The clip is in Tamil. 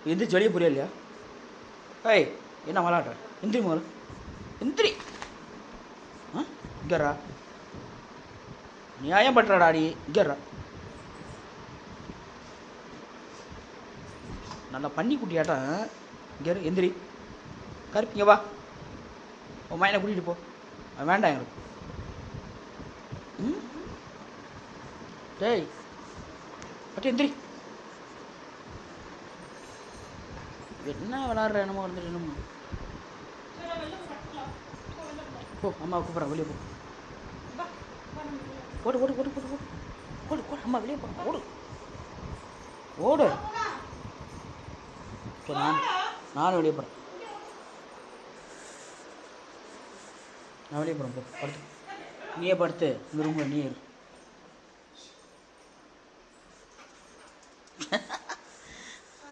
எந்திரிச்சு வெளியே புரியா இல்லையா? ஏய் என்ன விளாட்ற? எந்திரி முதல்ல, எந்திரி. ஆ இங்கேறா, நியாயம் பண்றடா நீ. இங்கேறா, நல்லா பண்ணி குட்டியாட்டா. இங்கே எந்திரி, கருப்பிங்க வா, உன் மையனை கூட்டிகிட்டு போ. வேண்டாம் எங்களுக்கு. ம் டேய் பட்டி எந்திரி. என்ன விளாட்ற? என்னமோ வந்துட்டு என்னமோ. போ, அம்மா கூப்பிட்றேன், வெளியே போ. ஓடு ஓடு ஓடு ஓடு ஓடு ஓடு ஓடு, அம்மா வெளியே போ. ஓடு ஓடு. சரி நானும் வெளியே போகிறேன். நான் வெளியே போகிறேன். போ படுத்து, நீயே படுத்து இந்த ரூமில் நீ இரு.